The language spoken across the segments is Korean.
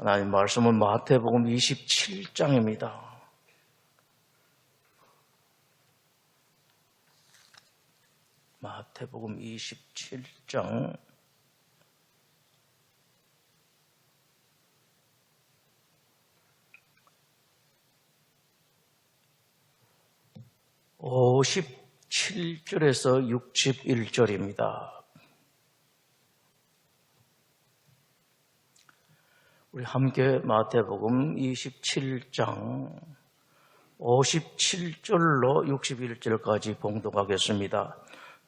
하나님 말씀은 마태복음 27장입니다. 마태복음 27장 57절에서 61절입니다. 우리 함께 마태복음 27장 57절로 61절까지 봉독하겠습니다.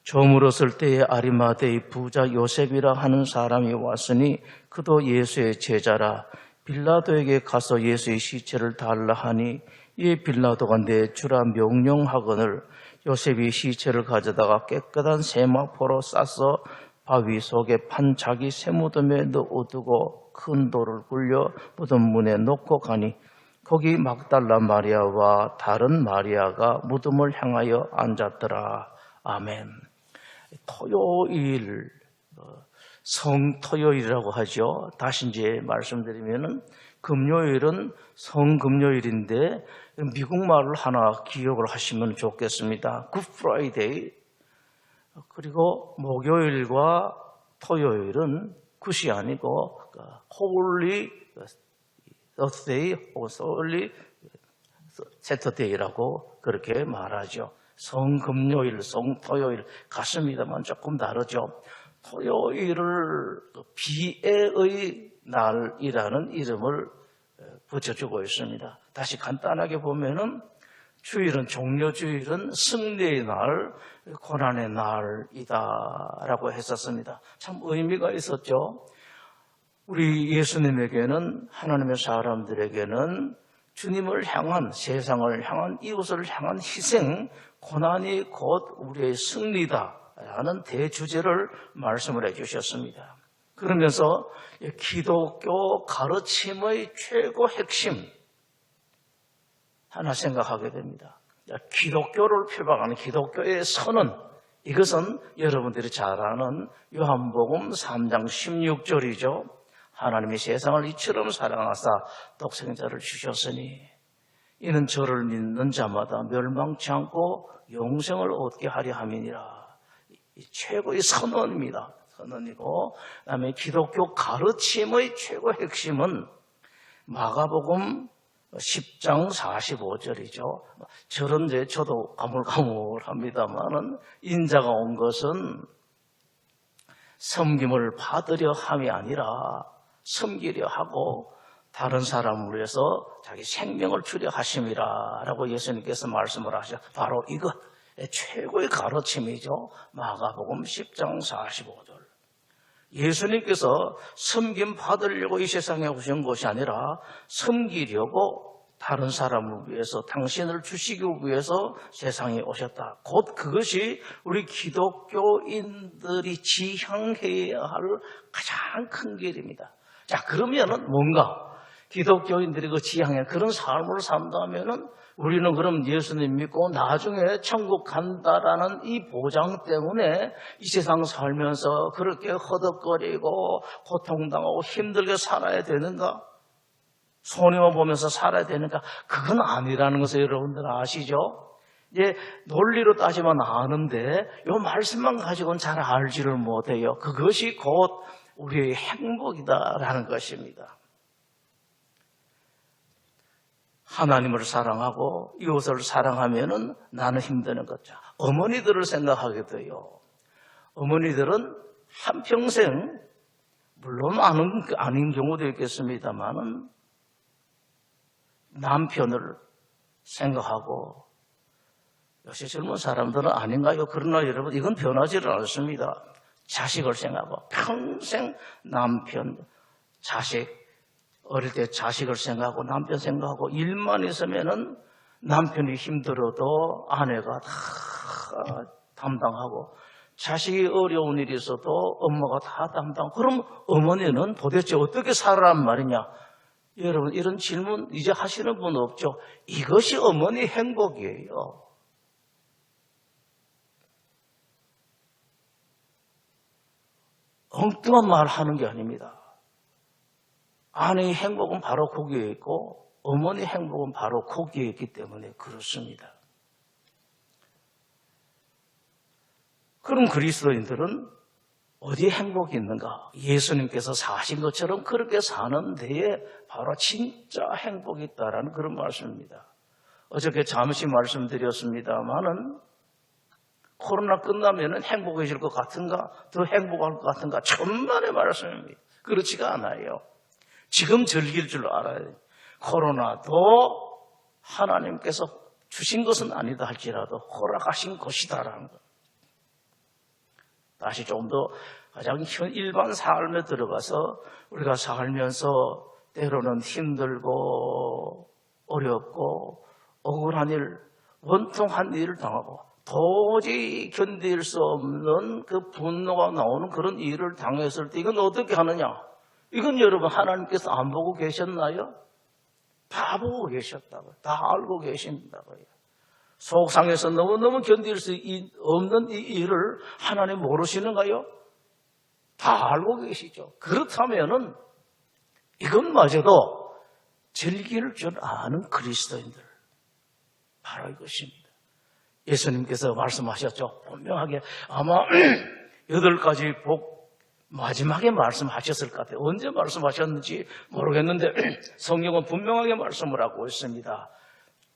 저물었을 때에 아리마대의 부자 요셉이라 하는 사람이 왔으니 그도 예수의 제자라. 빌라도에게 가서 예수의 시체를 달라 하니 이에 빌라도가 내주라 명령하거늘 요셉이 시체를 가져다가 깨끗한 세마포로 싸서 바위 속에 판 자기 세무덤에 넣어두고 큰 돌을 굴려 무덤 문에 놓고 가니 거기 막달라 마리아와 다른 마리아가 무덤을 향하여 앉았더라. 아멘. 토요일, 성토요일이라고 하죠. 다시 이제 말씀드리면은 금요일은 성금요일인데 미국 말을 하나 기억을 하시면 좋겠습니다. 굿 프라이데이. 그리고 목요일과 토요일은 굿이 아니고 홀리 서스데이 혹은 홀리 세터데이라고 그렇게 말하죠. 성금요일, 성토요일 같습니다만 조금 다르죠. 토요일을 비애의 날이라는 이름을 붙여주고 있습니다. 다시 간단하게 보면은 주일은 종려주일은 승리의 날, 고난의 날이다라고 했었습니다. 참 의미가 있었죠. 우리 예수님에게는, 하나님의 사람들에게는 주님을 향한, 세상을 향한, 이웃을 향한 희생, 고난이 곧 우리의 승리다라는 대주제를 말씀을 해주셨습니다. 그러면서 기독교 가르침의 최고 핵심 하나 생각하게 됩니다. 기독교를 표방하는 기독교의 선언, 이것은 여러분들이 잘 아는 요한복음 3장 16절이죠. 하나님이 세상을 이처럼 사랑하사 독생자를 주셨으니 이는 저를 믿는 자마다 멸망치 않고 영생을 얻게 하려 함이니라. 이 최고의 선언입니다. 선언이고, 그다음에 기독교 가르침의 최고 핵심은 마가복음 10장 45절이죠. 저런데 저도 가물가물합니다만은 인자가 온 것은 섬김을 받으려 함이 아니라 섬기려 하고 다른 사람을 위해서 자기 생명을 주려 하심이라 라고 예수님께서 말씀을 하셔. 바로 이것 최고의 가르침이죠. 마가복음 10장 45절. 예수님께서 섬김 받으려고 이 세상에 오신 것이 아니라 섬기려고 다른 사람을 위해서 당신을 주시기 위해서 세상에 오셨다. 곧 그것이 우리 기독교인들이 지향해야 할 가장 큰 길입니다. 자, 그러면은 뭔가 기독교인들이 그 지향해 그런 삶을 산다면은 우리는 그럼 예수님 믿고 나중에 천국 간다라는 이 보장 때문에 이 세상 살면서 그렇게 허덕거리고 고통당하고 힘들게 살아야 되는가? 손해만 보면서 살아야 되는가? 그건 아니라는 것을 여러분들 아시죠? 이제 논리로 따지면 아는데 이 말씀만 가지고는 잘 알지를 못해요. 그것이 곧 우리의 행복이다라는 것입니다. 하나님을 사랑하고 이웃을 사랑하면은 나는 힘드는 거죠. 어머니들을 생각하게 돼요. 어머니들은 한평생, 물론 아닌 경우도 있겠습니다만은 남편을 생각하고, 요새 젊은 사람들은 아닌가요? 그러나 여러분, 이건 변하지를 않습니다. 자식을 생각하고, 평생 남편, 자식, 어릴 때 자식을 생각하고 남편 생각하고 일만 있으면은 남편이 힘들어도 아내가 다 담당하고 자식이 어려운 일이 있어도 엄마가 다 담당. 그럼 어머니는 도대체 어떻게 살아란 말이냐? 여러분 이런 질문 이제 하시는 분 없죠? 이것이 어머니 행복이에요. 엉뚱한 말 하는 게 아닙니다. 아내의 행복은 바로 거기에 있고 어머니의 행복은 바로 거기에 있기 때문에 그렇습니다. 그럼 그리스도인들은 어디에 행복이 있는가? 예수님께서 사신 것처럼 그렇게 사는 데에 바로 진짜 행복이 있다라는 그런 말씀입니다. 어저께 잠시 말씀드렸습니다마는 코로나 끝나면 행복해질 것 같은가? 더 행복할 것 같은가? 천만의 말씀입니다. 그렇지가 않아요. 지금 즐길 줄 알아야 돼요. 코로나도 하나님께서 주신 것은 아니다 할지라도 허락하신 것이다라는 것. 다시 좀 더 가장 일반 삶에 들어가서 우리가 살면서 때로는 힘들고 어렵고 억울한 일, 원통한 일을 당하고 도저히 견딜 수 없는 그 분노가 나오는 그런 일을 당했을 때 이건 어떻게 하느냐? 이건 여러분 하나님께서 안 보고 계셨나요? 다 보고 계셨다고요. 다 알고 계신다고요. 속상해서 너무너무 견딜 수 없는 이 일을 하나님 모르시는가요? 다 알고 계시죠. 그렇다면은 이것마저도 즐길 줄 아는 그리스도인들 바로 이것입니다. 예수님께서 말씀하셨죠. 분명하게 아마 8가지 복 마지막에 말씀하셨을 것 같아요. 언제 말씀하셨는지 모르겠는데 성경은 분명하게 말씀을 하고 있습니다.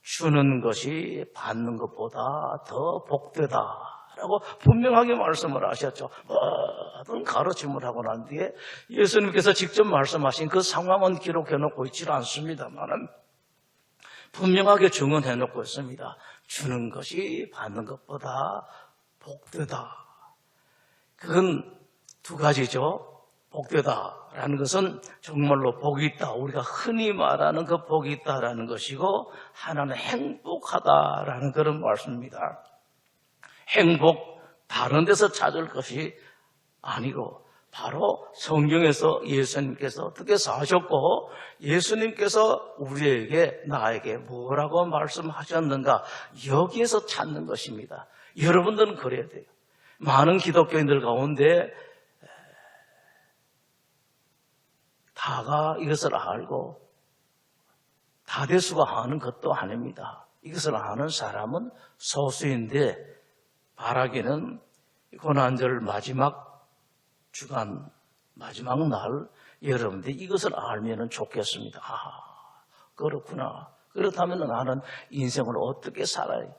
주는 것이 받는 것보다 더 복되다라고 분명하게 말씀을 하셨죠. 모든 가르침을 하고 난 뒤에 예수님께서 직접 말씀하신 그 상황은 기록해놓고 있지 않습니다만 분명하게 증언해놓고 있습니다. 주는 것이 받는 것보다 복되다. 그건 2가지죠. 복되다라는 것은 정말로 복이 있다. 우리가 흔히 말하는 그 복이 있다라는 것이고 하나는 행복하다라는 그런 말씀입니다. 행복 다른 데서 찾을 것이 아니고 바로 성경에서 예수님께서 어떻게 사셨고 예수님께서 우리에게 나에게 뭐라고 말씀하셨는가 여기에서 찾는 것입니다. 여러분들은 그래야 돼요. 많은 기독교인들 가운데 다가 이것을 알고 다대수가 아는 것도 아닙니다. 이것을 아는 사람은 소수인데 바라기는 고난절 마지막 주간 마지막 날 여러분들이 이것을 알면 좋겠습니다. 그렇구나. 그렇다면 나는 인생을 어떻게 살아요?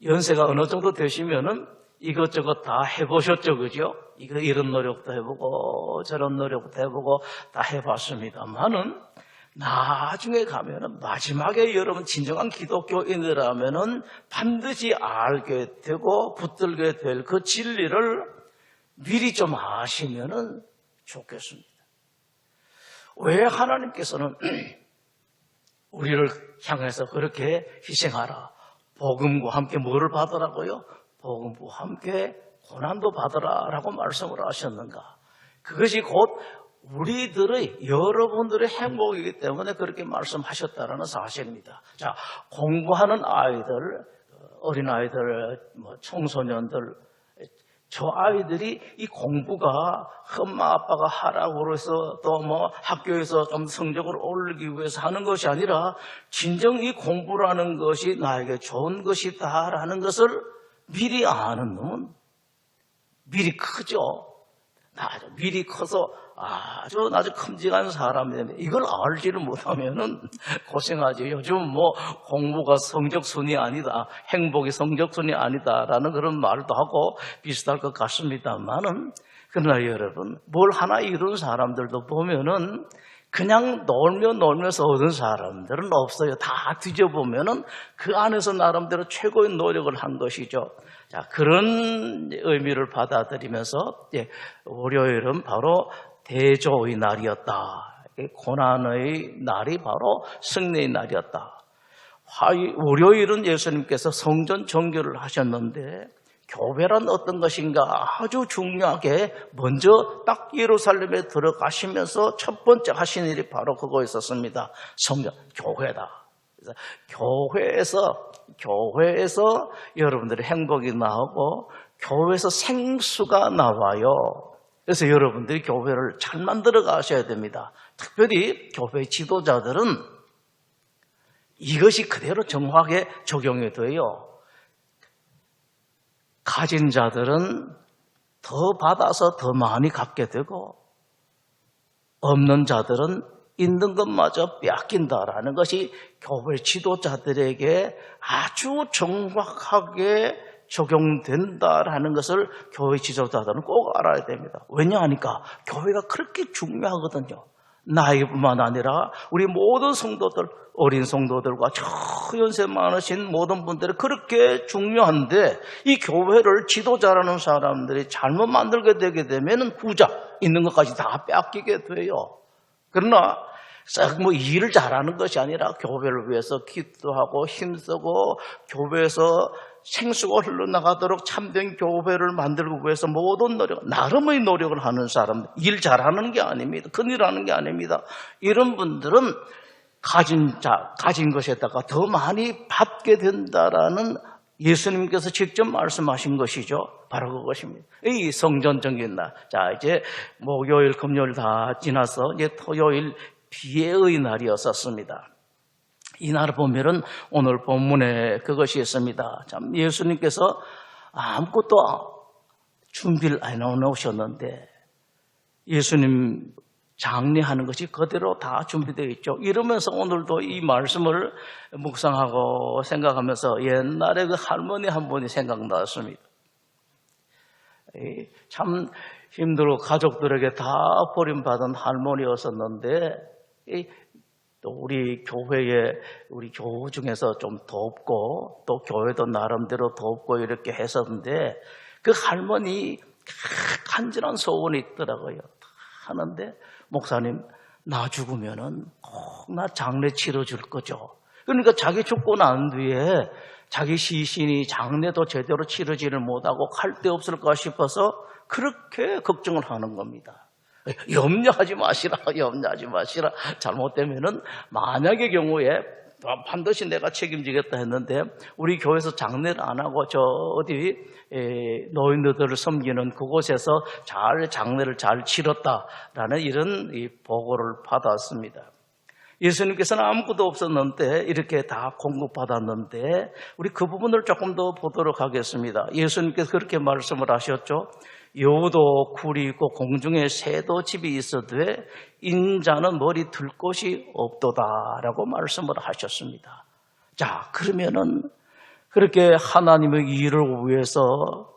연세가 어느 정도 되시면은 이것저것 다 해보셨죠, 그죠? 이런 노력도 해보고 저런 노력도 해보고 다 해봤습니다만은 나중에 가면은 마지막에 여러분 진정한 기독교인이라면은 반드시 알게 되고 붙들게 될 그 진리를 미리 좀 아시면은 좋겠습니다. 왜 하나님께서는 우리를 향해서 그렇게 희생하라. 복음과 함께 뭐를 받으라고요? 복음과 함께 고난도 받으라라고 말씀을 하셨는가? 그것이 곧 우리들의 여러분들의 행복이기 때문에 그렇게 말씀하셨다라는 사실입니다. 자, 공부하는 아이들, 어린아이들, 청소년들, 저 아이들이 이 공부가 엄마 아빠가 하라고 해서 또 학교에서 좀 성적을 올리기 위해서 하는 것이 아니라 진정 이 공부라는 것이 나에게 좋은 것이다라는 것을 미리 아는 놈은 미리 크죠. 미리 커서 아주 큼직한 사람인데 이걸 알지를 못하면은 고생하죠. 요즘 공부가 성적순이 아니다, 행복이 성적순이 아니다라는 그런 말도 하고 비슷할 것 같습니다만은 그러나 여러분 뭘 하나 이룬 사람들도 보면은 그냥 놀면서 얻은 사람들은 없어요. 다 뒤져보면은 그 안에서 나름대로 최고의 노력을 한 것이죠. 자, 그런 의미를 받아들이면서 월요일은 바로 대조의 날이었다. 고난의 날이 바로 승리의 날이었다. 월요일은 예수님께서 성전 정결을 하셨는데 교회란 어떤 것인가 아주 중요하게 먼저 딱 예루살렘에 들어가시면서 첫 번째 하신 일이 바로 그거였었습니다. 성전, 교회다. 그래서 교회에서 여러분들의 행복이 나오고 교회에서 생수가 나와요. 그래서 여러분들이 교회를 잘 만들어 가셔야 됩니다. 특별히 교회 지도자들은 이것이 그대로 정확하게 적용이 돼요. 가진 자들은 더 받아서 더 많이 갖게 되고 없는 자들은 있는 것마저 빼앗긴다라는 것이 교회 지도자들에게 아주 정확하게 적용된다라는 것을 교회 지도자들은 꼭 알아야 됩니다. 왜냐하니까 교회가 그렇게 중요하거든요. 나이뿐만 아니라 우리 모든 성도들, 어린 성도들과 저 연세 많으신 모든 분들이 그렇게 중요한데 이 교회를 지도자라는 사람들이 잘못 만들게 되게 되면 후자 있는 것까지 다 빼앗기게 돼요. 그러나 뭐 일을 잘하는 것이 아니라 교회를 위해서 기도하고 힘쓰고 교회에서 생수가 흘러나가도록 참된 교회를 만들기 위해서 모든 노력, 나름의 노력을 하는 사람, 일 잘하는 게 아닙니다. 큰일하는 게 아닙니다. 이런 분들은 가진 것에다가 더 많이 받게 된다라는 예수님께서 직접 말씀하신 것이죠. 바로 그것입니다. 이 성전정긴 날. 자, 이제 목요일, 금요일 다 지나서 이제 토요일 비회의 날이었었습니다. 이 날을 보면은 오늘 본문에 그것이 있습니다. 참 예수님께서 아무것도 준비를 안 해놓으셨는데 예수님 장례하는 것이 그대로 다 준비되어 있죠. 이러면서 오늘도 이 말씀을 묵상하고 생각하면서 옛날에 그 할머니 한 분이 생각났습니다. 참 힘들고 가족들에게 다 버림받은 할머니였었는데 또 우리 교회에 우리 교우 중에서 좀 돕고 또 교회도 나름대로 돕고 이렇게 했었는데 그 할머니 간절한 소원이 있더라고요. 하는데 목사님 나 죽으면은 꼭 나 장례 치러줄 거죠. 그러니까 자기 죽고 난 뒤에 자기 시신이 장례도 제대로 치러지를 못하고 갈 데 없을까 싶어서 그렇게 걱정을 하는 겁니다. 염려하지 마시라. 잘못되면은 만약의 경우에 반드시 내가 책임지겠다 했는데 우리 교회에서 장례를 안 하고 저 어디 노인들을 섬기는 그곳에서 잘 장례를 잘 치렀다라는 이런 보고를 받았습니다. 예수님께서는 아무것도 없었는데 이렇게 다 공급받았는데 우리 그 부분을 조금 더 보도록 하겠습니다. 예수님께서 그렇게 말씀을 하셨죠. 여우도 굴이 있고 공중에 새도 집이 있어도 인자는 머리 둘 곳이 없도다라고 말씀을 하셨습니다. 자, 그러면은 그렇게 하나님의 일을 위해서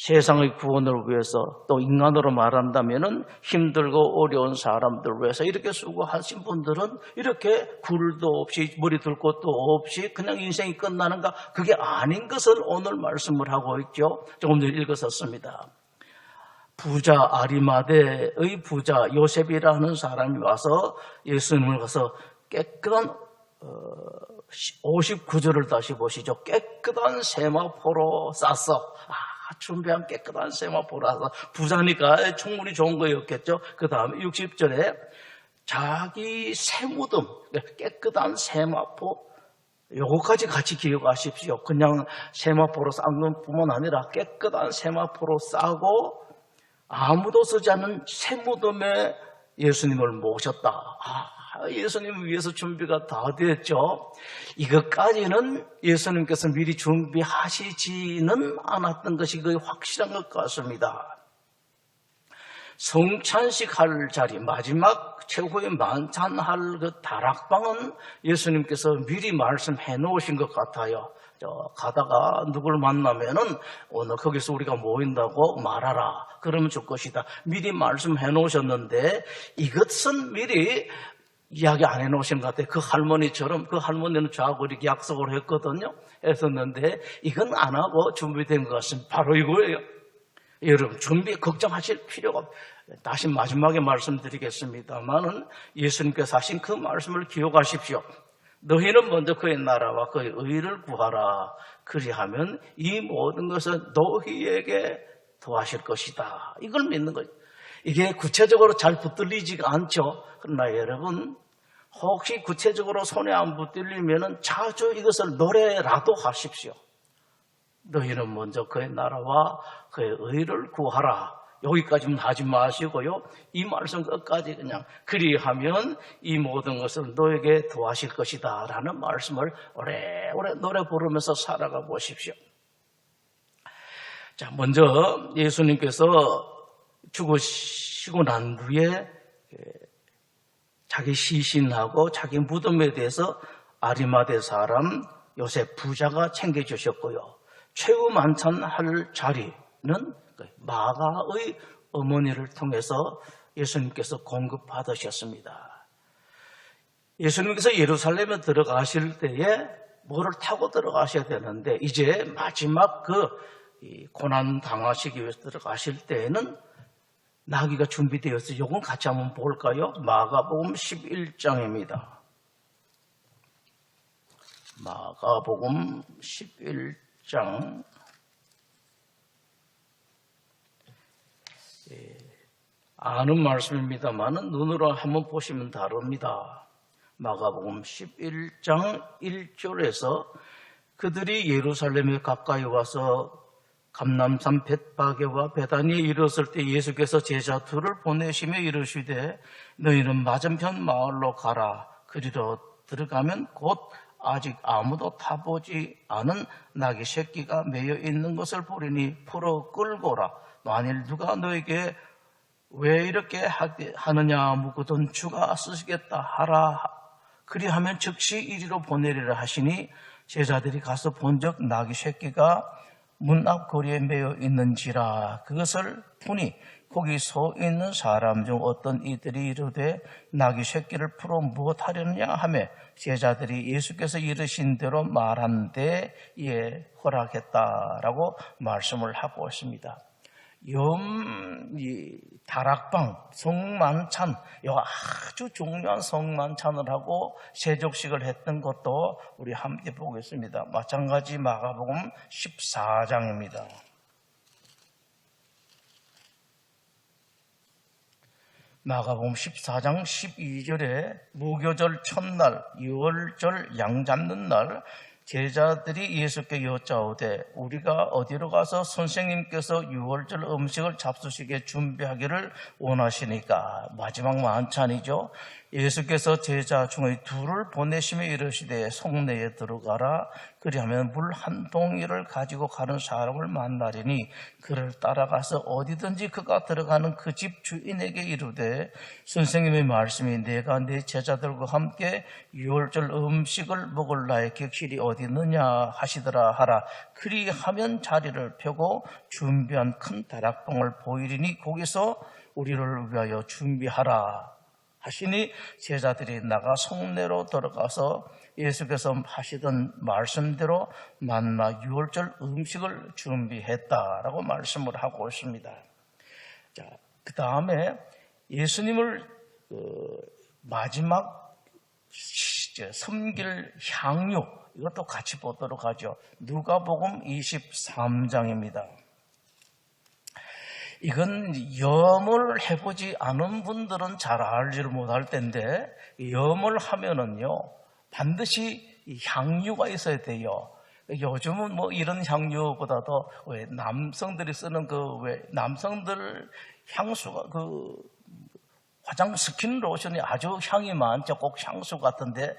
세상의 구원을 위해서 또 인간으로 말한다면은 힘들고 어려운 사람들 위해서 이렇게 수고하신 분들은 이렇게 굴도 없이 머리 둘 곳도 없이 그냥 인생이 끝나는가? 그게 아닌 것을 오늘 말씀을 하고 있죠. 조금 전에 읽었었습니다. 부자 아리마대의 부자 요셉이라는 사람이 와서 예수님을 가서 깨끗한 59절을 다시 보시죠. 깨끗한 세마포로 쌌어. 준비한 깨끗한 세마포라서 부자니까 충분히 좋은 거였겠죠. 그 다음에 60절에 자기 세무듬 깨끗한 세마포 요거까지 같이 기억하십시오. 그냥 세마포로 싼 것뿐만 아니라 깨끗한 세마포로 싸고 아무도 쓰지 않는 세무듬에 예수님을 모셨다. 예수님 위해서 준비가 다 됐죠. 이것까지는 예수님께서 미리 준비하시지는 않았던 것이 거의 확실한 것 같습니다. 성찬식 할 자리, 마지막 최후의 만찬할 그 다락방은 예수님께서 미리 말씀해 놓으신 것 같아요. 가다가 누굴 만나면은 오늘 거기서 우리가 모인다고 말하라. 그러면 줄 것이다. 미리 말씀해 놓으셨는데 이것은 미리 이야기 안 해놓으신 것 같아요. 그 할머니처럼 그 할머니는 저하고 이렇게 약속을 했었는데 이건 안 하고 준비된 것은 바로 이거예요. 여러분 준비 걱정하실 필요가 없어요. 다시 마지막에 말씀드리겠습니다만은 예수님께서 하신 그 말씀을 기억하십시오. 너희는 먼저 그의 나라와 그의 의를 구하라. 그리하면 이 모든 것을 너희에게 더하실 것이다. 이걸 믿는 거죠. 이게 구체적으로 잘 붙들리지가 않죠. 그러나 여러분 혹시 구체적으로 손에 안 붙들리면 자주 이것을 노래라도 하십시오. 너희는 먼저 그의 나라와 그의 의를 구하라. 여기까지만 하지 마시고요. 이 말씀 끝까지 그냥 그리하면 이 모든 것을 너에게 도와실 것이다 라는 말씀을 오래오래 노래 부르면서 살아가 보십시오. 자, 먼저 예수님께서 죽으시고 난 후에 자기 시신하고 자기 무덤에 대해서 아리마대 사람 요셉 부자가 챙겨주셨고요. 최후 만찬할 자리는 마가의 어머니를 통해서 예수님께서 공급받으셨습니다. 예수님께서 예루살렘에 들어가실 때에 뭐를 타고 들어가셔야 되는데 이제 마지막 고난 당하시기 위해서 들어가실 때에는 나귀가 준비되어 있어요. 이건 같이 한번 볼까요? 마가복음 11장입니다. 마가복음 11장 아는 말씀입니다만 눈으로 한번 보시면 다릅니다. 마가복음 11장 1절에서 그들이 예루살렘에 가까이 와서 감람산 벳바게와 베다니에 이르렀을 때 예수께서 제자 둘을 보내시며 이르시되 너희는 맞은편 마을로 가라. 그리로 들어가면 곧 아직 아무도 타보지 않은 나귀 새끼가 매여 있는 것을 보리니 풀어 끌고라. 만일 누가 너에게 왜 이렇게 하느냐 묻거든 주가 쓰시겠다 하라. 그리하면 즉시 이리로 보내리라 하시니 제자들이 가서 본즉 나귀 새끼가 문 앞 거리에 매여 있는지라. 그것을 보니 거기 서 있는 사람 중 어떤 이들이 이르되 나귀 새끼를 풀어 무엇하려느냐 하며 제자들이 예수께서 이르신 대로 말한데 예 허락했다라고 말씀을 하고 있습니다. 다락방, 성만찬, 아주 중요한 성만찬을 하고 세족식을 했던 것도 우리 함께 보겠습니다. 마찬가지 마가복음 14장입니다. 마가복음 14장 12절에 무교절 첫날, 유월절 양 잡는 날 제자들이 예수께 여짜오되 우리가 어디로 가서 선생님께서 유월절 음식을 잡수시게 준비하기를 원하시니까. 마지막 만찬이죠. 예수께서 제자 중에 둘을 보내시며 이르시되 성내에 들어가라. 그리하면 물 한 동이를 가지고 가는 사람을 만나리니 그를 따라가서 어디든지 그가 들어가는 그 집 주인에게 이르되 선생님의 말씀이 내가 내 제자들과 함께 유월절 음식을 먹을 나의 객실이 어디 있느냐 하시더라 하라. 그리하면 자리를 펴고 준비한 큰 다락방을 보이리니 거기서 우리를 위하여 준비하라 하시니 제자들이 나가 성내로 들어가서 예수께서 하시던 말씀대로 만나 유월절 음식을 준비했다라고 말씀을 하고 있습니다. 자, 그 다음에 예수님을 마지막 섬길 향유 이것도 같이 보도록 하죠. 누가복음 23장입니다. 이건 염을 해보지 않은 분들은 잘 알지를 못할 텐데 염을 하면은요 반드시 향유가 있어야 돼요. 요즘은 뭐 이런 향유보다도 왜 남성들이 쓰는 남성들 향수가 화장 스킨 로션이 아주 향이 많죠. 꼭 향수 같은데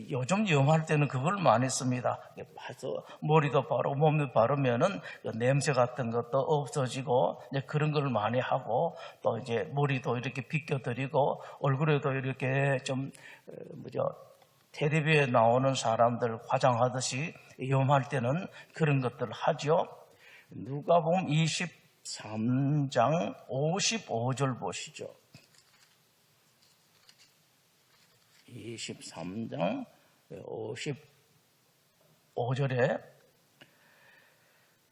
요즘 염할 때는 그걸 많이 씁니다. 그래서 머리도 바르고 몸도 바르면은 냄새 같은 것도 없어지고 그런 걸 많이 하고 또 이제 머리도 이렇게 빗겨드리고 얼굴에도 이렇게 좀 텔레비에 나오는 사람들 화장하듯이 염할 때는 그런 것들 하죠. 누가복음 23장 55절 보시죠. 23장 55절에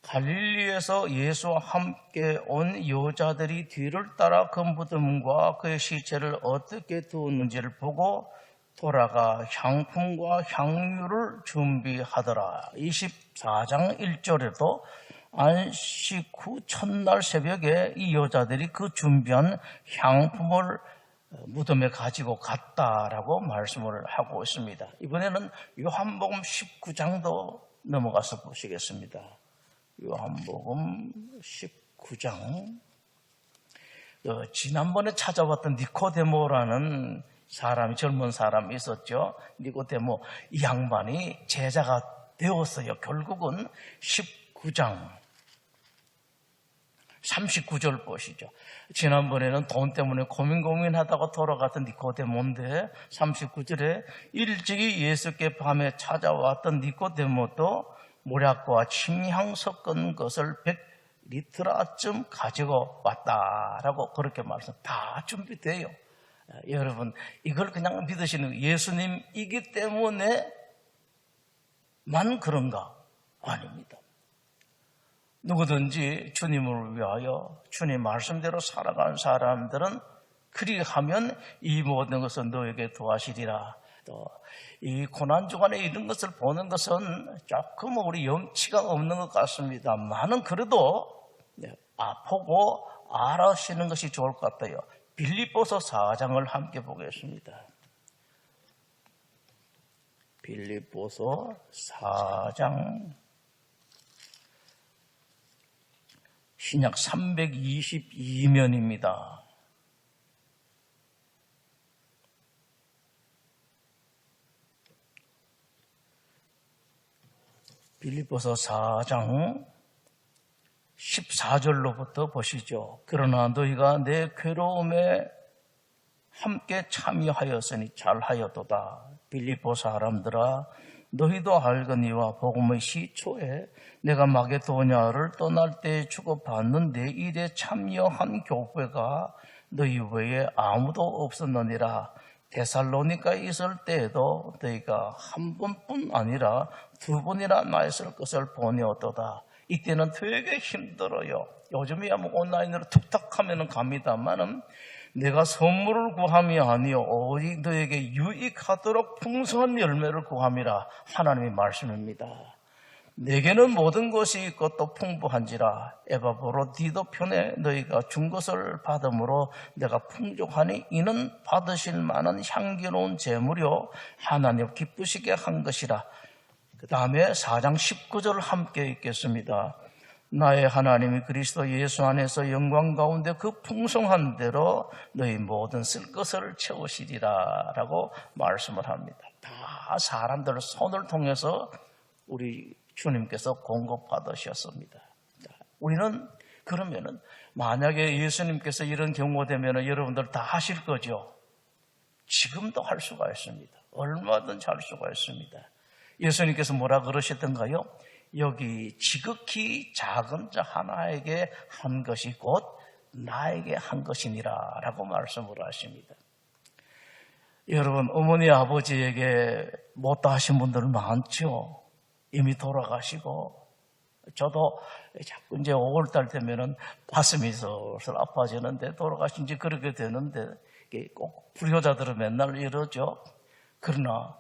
갈릴리에서 예수와 함께 온 여자들이 뒤를 따라 그 무덤과 그의 시체를 어떻게 두었는지를 보고 돌아가 향품과 향유를 준비하더라. 24장 1절에도 안식 후 첫날 새벽에 이 여자들이 그 준비한 향품을 무덤에 가지고 갔다라고 말씀을 하고 있습니다. 이번에는 요한복음 19장도 넘어가서 보시겠습니다. 요한복음 19장 지난번에 찾아왔던 니코데모라는 사람이, 젊은 사람이 있었죠. 니코데모. 이 양반이 제자가 되었어요. 결국은 19장 39절 보시죠. 지난번에는 돈 때문에 고민하다가 돌아갔던 니코데모인데 39절에 일찍이 예수께 밤에 찾아왔던 니코데모도 모략과 침향 섞은 것을 100리터쯤 가지고 왔다라고 그렇게 말씀. 다 준비돼요. 여러분, 이걸 그냥 믿으시는 거예요. 예수님이기 때문에만 그런가? 아닙니다. 누구든지 주님을 위하여 주님 말씀대로 살아가는 사람들은 그리하면 이 모든 것은 너에게 도와시리라. 또 이 고난주간에 이런 것을 보는 것은 조금 우리 염치가 없는 것 같습니다만은 그래도 보고 알아시는 것이 좋을 것 같아요. 빌립보서 4장을 함께 보겠습니다. 빌립보서 4장 신약 322면입니다. 빌립보서 4장 14절로부터 보시죠. 그러나 너희가 내 괴로움에 함께 참여하였으니 잘하였도다. 빌립보 사람들아, 너희도 알거니와 복음의 시초에 내가 마게도냐를 떠날 때 주고받는 내 일에 참여한 교회가 너희 외에 아무도 없었느니라. 데살로니가에 있을 때에도 너희가 한 번뿐 아니라 두 번이나 나 있을 것을 보내었도다. 이때는 되게 힘들어요. 요즘이야 뭐 온라인으로 툭탁 하면 갑니다만은 내가 선물을 구함이 아니요 오직 너에게 유익하도록 풍성한 열매를 구함이라 하나님의 말씀입니다. 내게는 모든 것이 있고 또 풍부한지라. 에바브로디도 편에 너희가 준 것을 받음으로 내가 풍족하니 이는 받으실 만한 향기로운 제물이요 하나님 기쁘시게 한 것이라. 그 다음에 4장 19절 함께 읽겠습니다. 나의 하나님이 그리스도 예수 안에서 영광 가운데 그 풍성한 대로 너희 모든 쓸 것을 채우시리라 라고 말씀을 합니다. 다 사람들 손을 통해서 우리 주님께서 공급받으셨습니다. 우리는 그러면은 만약에 예수님께서 이런 경우 되면은 여러분들 다 하실 거죠? 지금도 할 수가 있습니다. 얼마든지 할 수가 있습니다. 예수님께서 뭐라 그러셨던가요? 여기 지극히 작은 자 하나에게 한 것이 곧 나에게 한 것이니라 라고 말씀을 하십니다. 여러분, 어머니 아버지에게 못다 하신 분들 많죠. 이미 돌아가시고, 저도 자꾸 이제 5월달 되면은 가슴이 슬슬 아파지는데, 돌아가신 지 그렇게 되는데, 꼭 불효자들은 맨날 이러죠. 그러나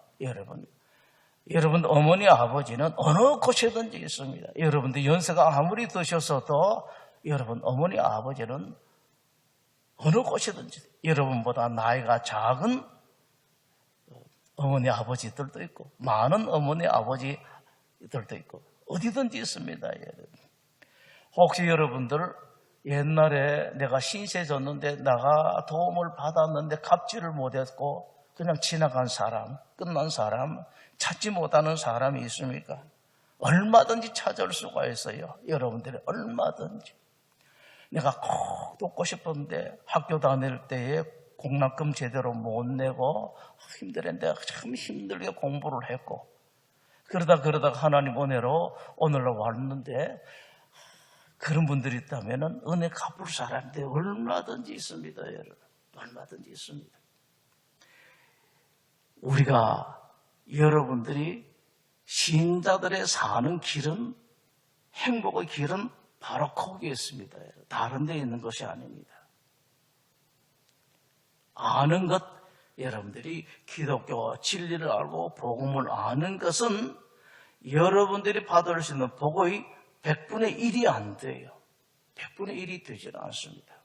여러분 어머니 아버지는 어느 곳이든지 있습니다. 여러분들 연세가 아무리 드셨어도 여러분 어머니 아버지는 어느 곳이든지, 여러분보다 나이가 작은 어머니 아버지들도 있고 많은 어머니 아버지들도 있고 어디든지 있습니다. 여러분. 혹시 여러분들 옛날에 내가 신세 졌는데 나가 도움을 받았는데 갚지를 못했고 그냥 지나간 사람, 끝난 사람, 찾지 못하는 사람이 있습니까? 얼마든지 찾을 수가 있어요. 여러분들이 얼마든지. 내가 꼭 돕고 싶은데 학교 다닐 때에 공납금 제대로 못 내고 힘들었는데 참 힘들게 공부를 했고 그러다 하나님 은혜로 오늘날 왔는데 그런 분들이 있다면 은혜 갚을 사람인데 얼마든지 있습니다. 여러분. 얼마든지 있습니다. 우리가 여러분들이 신자들의 사는 길은 행복의 길은 바로 거기에 있습니다. 다른 데 있는 것이 아닙니다. 아는 것, 여러분들이 기독교 진리를 알고 복음을 아는 것은 여러분들이 받을 수 있는 복의 100분의 1이 안 돼요. 100분의 1이 되지 않습니다.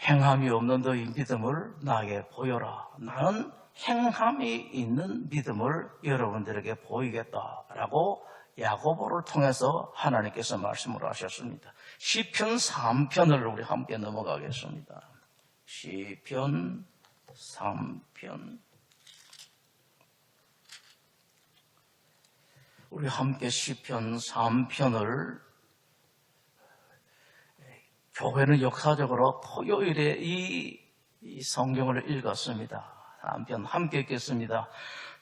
행함이 없는 너희 믿음을 나에게 보여라. 나는 행함이 있는 믿음을 여러분들에게 보이겠다라고 야고보를 통해서 하나님께서 말씀을 하셨습니다. 시편 3편을 우리 함께 넘어가겠습니다. 시편 3편. 우리 함께 시편 3편을 교회는 역사적으로 토요일에 이 성경을 읽었습니다. 3편 함께 읽겠습니다.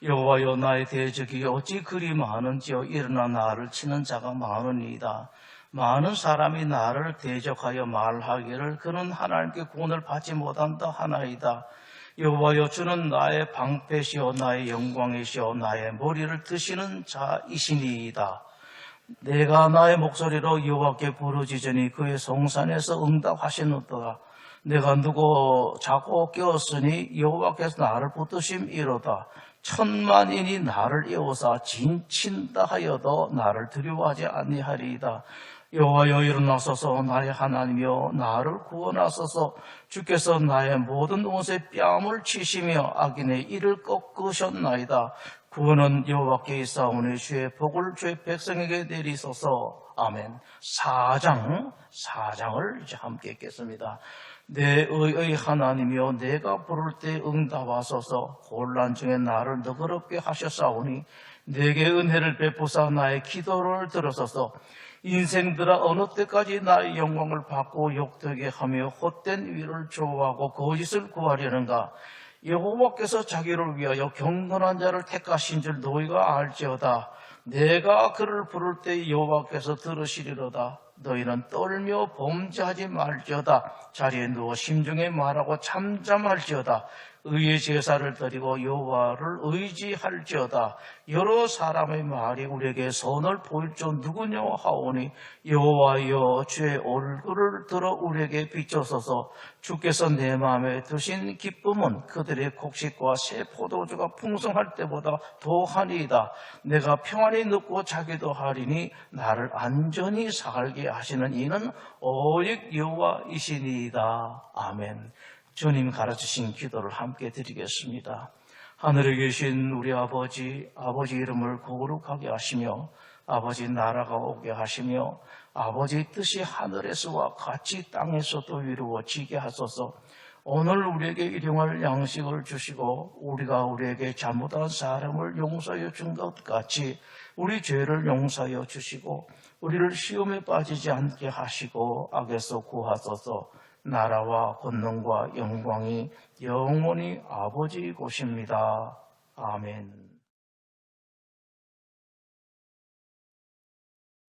여호와여 나의 대적이 어찌 그리 많은지요. 일어나 나를 치는 자가 많으니이다. 많은 사람이 나를 대적하여 말하기를 그는 하나님께 구원을 받지 못한다 하나이다. 여호와여 주는 나의 방패시오 나의 영광이시오 나의 머리를 드시는 자이시니이다. 내가 나의 목소리로 여호와께 부르짖으니 그의 성산에서 응답하시노라. 내가 누구 자고 깨었으니 여호와께서 나를 붙드심이로다. 천만인이 나를 에워싸 진친다 하여도 나를 두려워하지 아니하리이다. 여호와여 일어나소서 나의 하나님이여 나를 구원하소서. 주께서 나의 모든 옷에 뺨을 치시며 악인의 이를 꺾으셨나이다. 구원은 여호와께 있사오니 주의 복을 주의 백성에게 내리소서. 아멘. 4장을 이제 함께 읽겠습니다. 내 의의 하나님이여 내가 부를 때 응답하소서. 곤란 중에 나를 너그럽게 하셨사오니 내게 은혜를 베푸사 나의 기도를 들으소서. 인생들아 어느 때까지 나의 영광을 받고 욕되게 하며 헛된 위를 좋아하고 거짓을 구하려는가. 여호와께서 자기를 위하여 경건한 자를 택하신 줄 너희가 알지어다. 내가 그를 부를 때 여호와께서 들으시리로다. 너희는 떨며 범죄하지 말지어다. 자리에 누워 심중에 말하고 잠잠할지어다. 의의 제사를 드리고 여호와를 의지할지어다. 여러 사람의 말이 우리에게 선을 보일 줄 누구냐 하오니 여호와여 주의 얼굴을 들어 우리에게 비춰소서. 주께서 내 마음에 두신 기쁨은 그들의 곡식과 새 포도주가 풍성할 때보다 더하니이다. 내가 평안히 눕고 자기도 하리니 나를 안전히 살게 하시는 이는 오직 여호와이시니이다. 아멘. 주님 가르치신 기도를 함께 드리겠습니다. 하늘에 계신 우리 아버지 이름을 거룩하게 하시며 아버지 나라가 오게 하시며 아버지 뜻이 하늘에서와 같이 땅에서도 이루어지게 하소서. 오늘 우리에게 일용할 양식을 주시고 우리가 우리에게 잘못한 사람을 용서하여 준 것 같이 우리 죄를 용서하여 주시고 우리를 시험에 빠지지 않게 하시고 악에서 구하소서. 나라와 권능과 영광이 영원히 아버지 곳입니다. 아멘.